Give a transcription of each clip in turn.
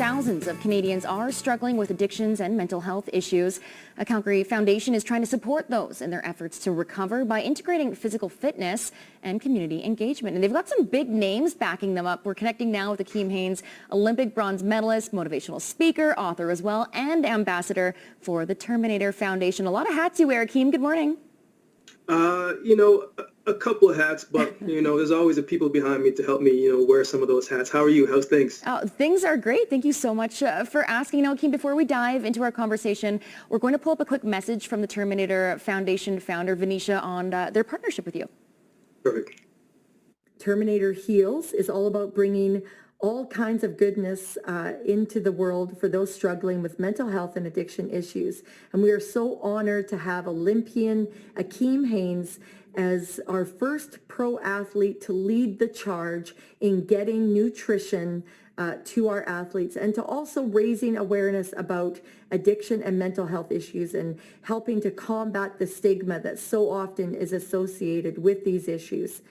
thousands of Canadians are struggling with addictions and mental health issues. A Calgary Foundation is trying to support those in their efforts to recover by integrating physical fitness and community engagement. And they've got some big names backing them up. We're connecting now with Akeem Haynes, Olympic bronze medalist, motivational speaker, author as well, and ambassador for the Terminator Foundation. A lot of hats you wear, Akeem. Good morning. A couple of hats, but, there's always the people behind me to help me, wear some of those hats. How are you? How's things? Things are great. Thank you so much for asking. Now, Akeem, before we dive into our conversation, we're going to pull up a quick message from the Terminator Foundation founder, Venetia, on their partnership with you. Perfect. Terminator Heals is all about bringing all kinds of goodness into the world for those struggling with mental health and addiction issues. And we are so honored to have Olympian Akeem Haynes as our first pro athlete to lead the charge in getting nutrition to our athletes, and to also raising awareness about addiction and mental health issues and helping to combat the stigma that so often is associated with these issues.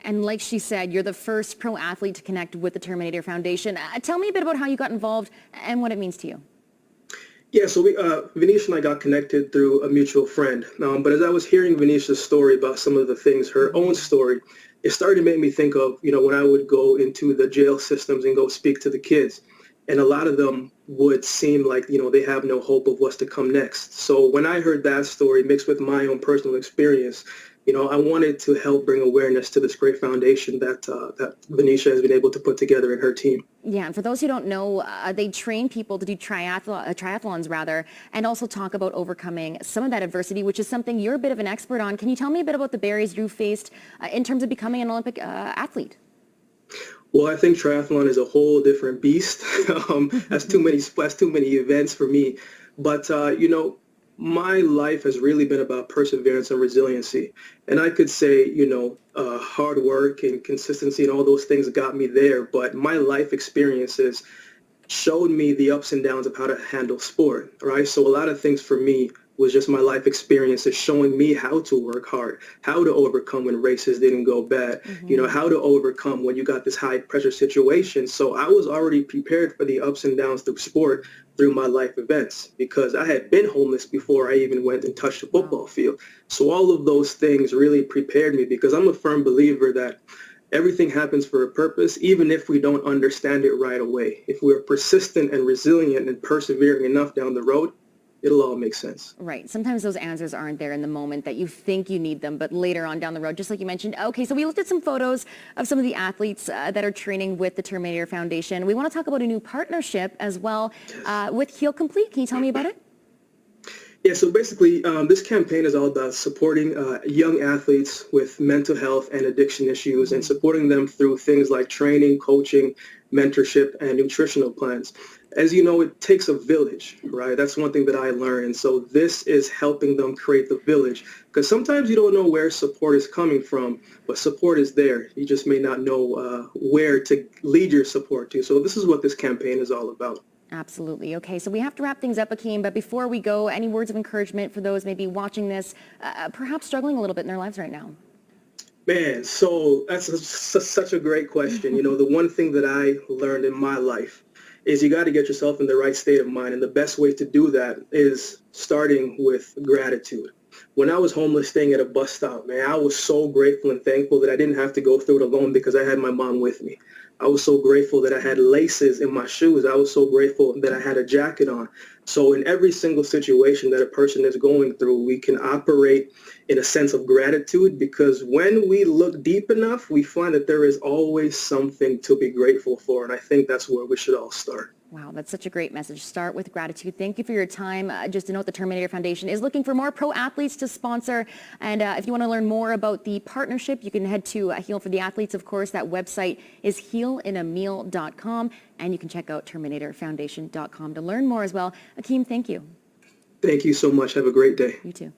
And like she said, you're the first pro athlete to connect with the Terminator Foundation. Tell me a bit about how you got involved and what it means to you. Yeah, so Venetia and I got connected through a mutual friend. But as I was hearing Venetia's story about some of the things, her own story, it started to make me think of, when I would go into the jail systems and go speak to the kids. And a lot of them would seem like, they have no hope of what's to come next. So when I heard that story mixed with my own personal experience, I wanted to help bring awareness to this great foundation that Venetia has been able to put together in her team. Yeah, and for those who don't know, they train people to do triathlons rather, and also talk about overcoming some of that adversity, which is something you're a bit of an expert on. Can you tell me a bit about the barriers you faced in terms of becoming an Olympic athlete? Well, I think triathlon is a whole different beast. That's too many events for me. But, my life has really been about perseverance and resiliency. And I could say, hard work and consistency and all those things got me there. But my life experiences showed me the ups and downs of how to handle sport, right? So a lot of things for me was just my life experiences showing me how to work hard, how to overcome when races didn't go bad, how to overcome when you got this high pressure situation. So I was already prepared for the ups and downs through sport, through my life events, because I had been homeless before I even went and touched the football field. So all of those things really prepared me, because I'm a firm believer that everything happens for a purpose, even if we don't understand it right away. If we're persistent and resilient and persevering enough down the road, it'll all make sense. Right. Sometimes those answers aren't there in the moment that you think you need them, but later on down the road, just like you mentioned. Okay, so we looked at some photos of some of the athletes that are training with the Terminator Foundation. We want to talk about a new partnership as well with Heal Complete. Can you tell me about it? Yeah, so basically, this campaign is all about supporting young athletes with mental health and addiction issues, and supporting them through things like training, coaching, mentorship, and nutritional plans. As you know, it takes a village, right? That's one thing that I learned. And so this is helping them create the village, because sometimes you don't know where support is coming from, but support is there. You just may not know where to lead your support to. So this is what this campaign is all about. Absolutely. Okay, so we have to wrap things up, Akeem, but before we go, any words of encouragement for those maybe watching this, perhaps struggling a little bit in their lives right now? Man, so that's such a great question. The one thing that I learned in my life is you got to get yourself in the right state of mind. And the best way to do that is starting with gratitude. When I was homeless staying at a bus stop, man, I was so grateful and thankful that I didn't have to go through it alone, because I had my mom with me. I was so grateful that I had laces in my shoes. I was so grateful that I had a jacket on. So in every single situation that a person is going through, we can operate in a sense of gratitude, because when we look deep enough, we find that there is always something to be grateful for. And I think that's where we should all start. Wow, that's such a great message. Start with gratitude. Thank you for your time. Just to note, the Terminator Foundation is looking for more pro athletes to sponsor. And if you want to learn more about the partnership, you can head to Heal for the Athletes. Of course, that website is healinameal.com. And you can check out terminatorfoundation.com to learn more as well. Akeem, thank you. Thank you so much. Have a great day. You too.